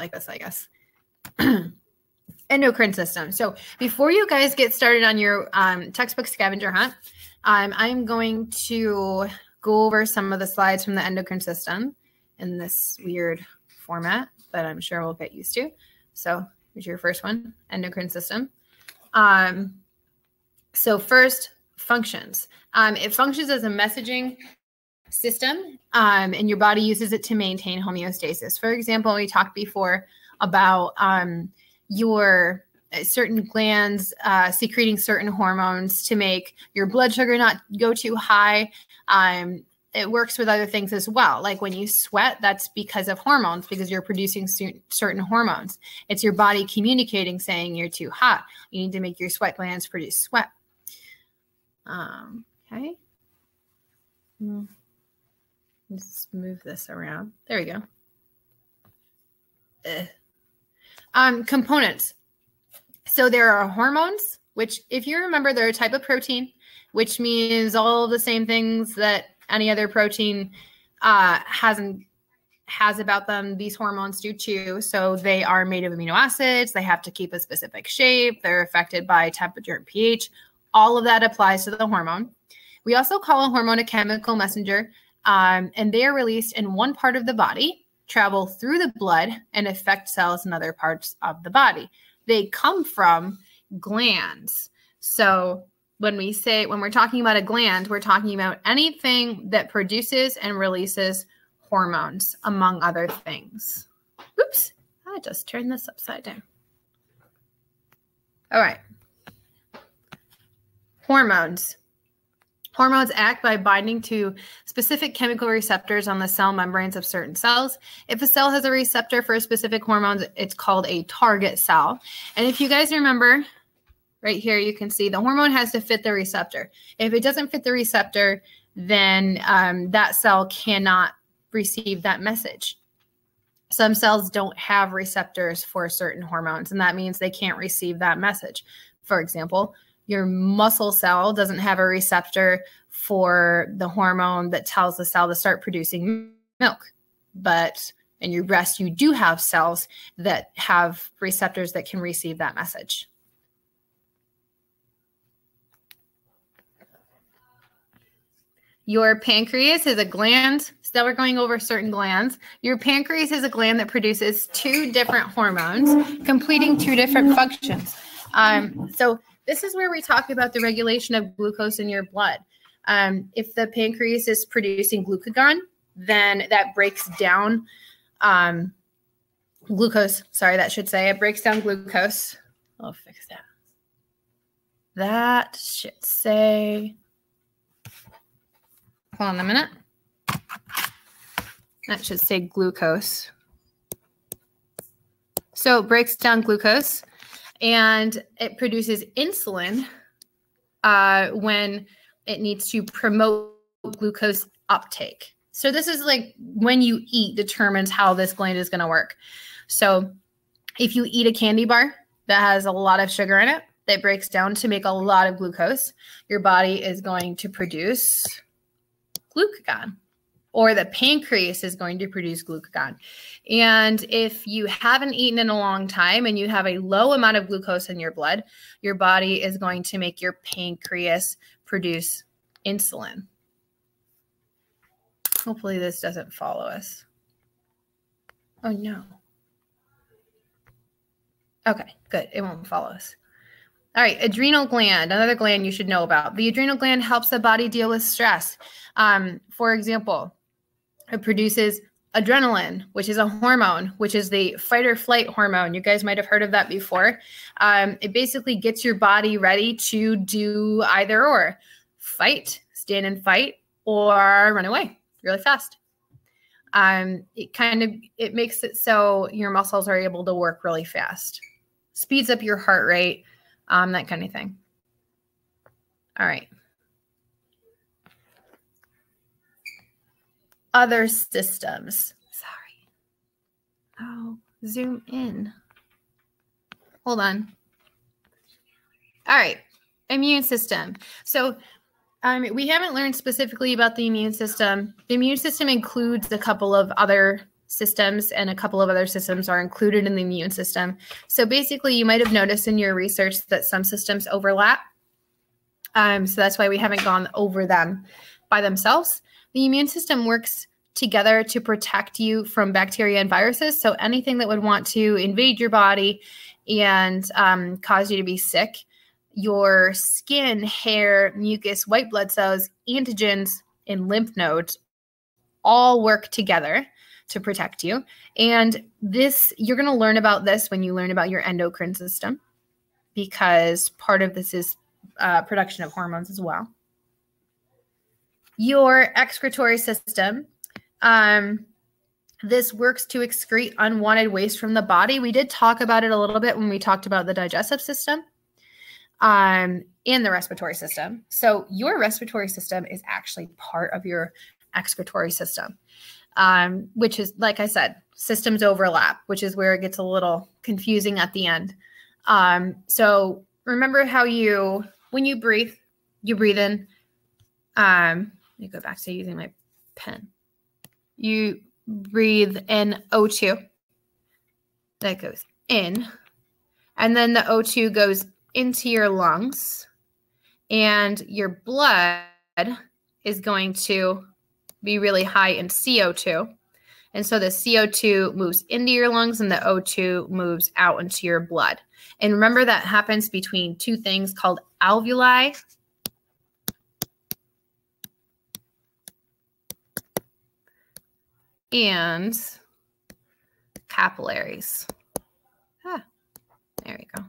like this, I guess. Endocrine system. So before you guys get started on your textbook scavenger hunt, I'm going to go over some of the slides from the endocrine system in this weird format that I'm sure we'll get used to. So here's your first one, endocrine system. So first, functions. It functions as a messaging system, and your body uses it to maintain homeostasis. For example, we talked before about your certain glands secreting certain hormones to make your blood sugar not go too high. It works with other things as well. Like when you sweat, that's because of hormones, because you're producing certain hormones. It's your body communicating, saying you're too hot. You need to make your sweat glands produce sweat. Okay. Let's move this around. There we go. Components. So there are hormones, which if you remember, they're a type of protein, which means all of the same things that any other protein has about them. These hormones do too. So they are made of amino acids. They have to keep a specific shape. They're affected by temperature and pH. All of that applies to the hormone. We also call a hormone a chemical messenger, and they are released in one part of the body, travel through the blood, and affect cells in other parts of the body. They come from glands. So when we're talking about a gland, we're talking about anything that produces and releases hormones, among other things. Oops, I just turned this upside down. All right. Hormones. Hormones act by binding to specific chemical receptors on the cell membranes of certain cells. If a cell has a receptor for a specific hormone, it's called a target cell. And if you guys remember, right here, you can see the hormone has to fit the receptor. If it doesn't fit the receptor, then that cell cannot receive that message. Some cells don't have receptors for certain hormones, and that means they can't receive that message. For example, your muscle cell doesn't have a receptor for the hormone that tells the cell to start producing milk. But in your breast, you do have cells that have receptors that can receive that message. Your pancreas is a gland. So we're going over certain glands. Your pancreas is a gland that produces 2 different hormones, completing 2 different functions. So this is where we talk about the regulation of glucose in your blood. If the pancreas is producing glucagon, then that breaks down glucose. Sorry, that should say it breaks down glucose. I'll fix that. That should say, hold on a minute. That should say glucose. So it breaks down glucose. And it produces insulin when it needs to promote glucose uptake. So this is like when you eat determines how this gland is going to work. So if you eat a candy bar that has a lot of sugar in it, that breaks down to make a lot of glucose, your body is going to produce glucagon, or the pancreas is going to produce glucagon. And if you haven't eaten in a long time and you have a low amount of glucose in your blood, your body is going to make your pancreas produce insulin. Hopefully this doesn't follow us. Oh no. Okay, good. It won't follow us. All right, adrenal gland, another gland you should know about. The adrenal gland helps the body deal with stress. For example, it produces adrenaline, which is a hormone, which is the fight or flight hormone. You guys might have heard of that before. It basically gets your body ready to do either or. Fight, stand and fight, or run away really fast. It makes it so your muscles are able to work really fast. Speeds up your heart rate, that kind of thing. All right. Other systems. Sorry. Oh, zoom in. Hold on. All right. Immune system. So we haven't learned specifically about the immune system. The immune system includes a couple of other systems and a couple of other systems are included in the immune system. So basically, you might have noticed in your research that some systems overlap. So that's why we haven't gone over them by themselves. The immune system works together to protect you from bacteria and viruses. So anything that would want to invade your body and cause you to be sick, your skin, hair, mucus, white blood cells, antigens, and lymph nodes all work together to protect you. And this, you're going to learn about this when you learn about your endocrine system, because part of this is production of hormones as well. Your excretory system, this works to excrete unwanted waste from the body. We did talk about it a little bit when we talked about the digestive system and the respiratory system. So your respiratory system is actually part of your excretory system, which is, like I said, systems overlap, which is where it gets a little confusing at the end. So remember how when you breathe in, let me go back to using my pen. You breathe in O2. That goes in. And then the O2 goes into your lungs. And your blood is going to be really high in CO2. And so the CO2 moves into your lungs and the O2 moves out into your blood. And remember that happens between two things called alveoli. And capillaries. There we go.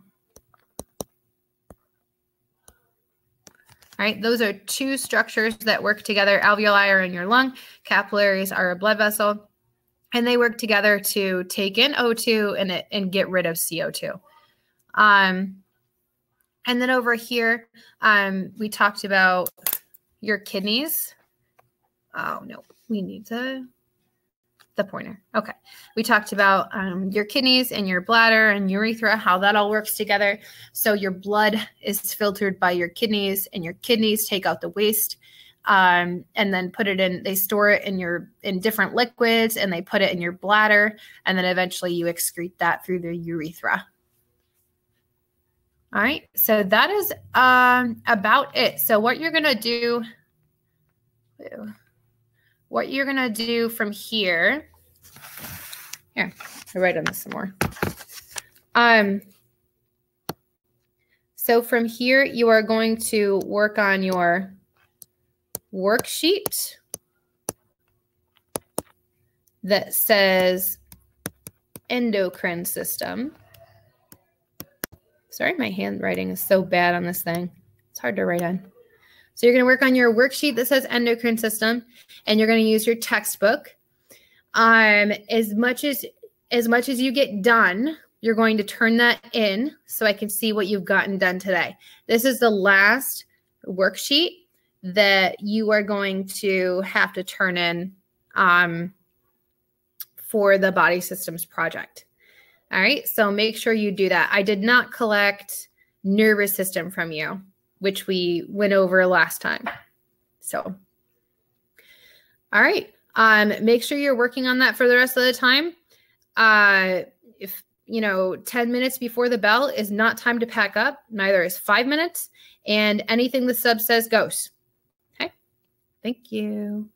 All right, those are two structures that work together. Alveoli are in your lung, capillaries are a blood vessel, and they work together to take in O2 and get rid of CO2. And then over here, we talked about your kidneys. Oh, no, we need the pointer. Okay. We talked about your kidneys and your bladder and urethra, how that all works together. So your blood is filtered by your kidneys, and your kidneys take out the waste and then put it in, they store it in different liquids, and they put it in your bladder, and then eventually you excrete that through the urethra. All right. So that is about it. So what you're going to do, from here, here, I'll write on this some more. So from here, you are going to work on your worksheet that says endocrine system. Sorry, my handwriting is so bad on this thing. It's hard to write on. So you're going to work on your worksheet that says endocrine system, and you're going to use your textbook. As much as you get done, you're going to turn that in so I can see what you've gotten done today. This is the last worksheet that you are going to have to turn in for the body systems project. All right, so make sure you do that. I did not collect nervous system from you, which we went over last time. So, all right, make sure you're working on that for the rest of the time. If 10 minutes before the bell is not time to pack up, neither is 5 minutes, and anything the sub says goes. Okay, thank you.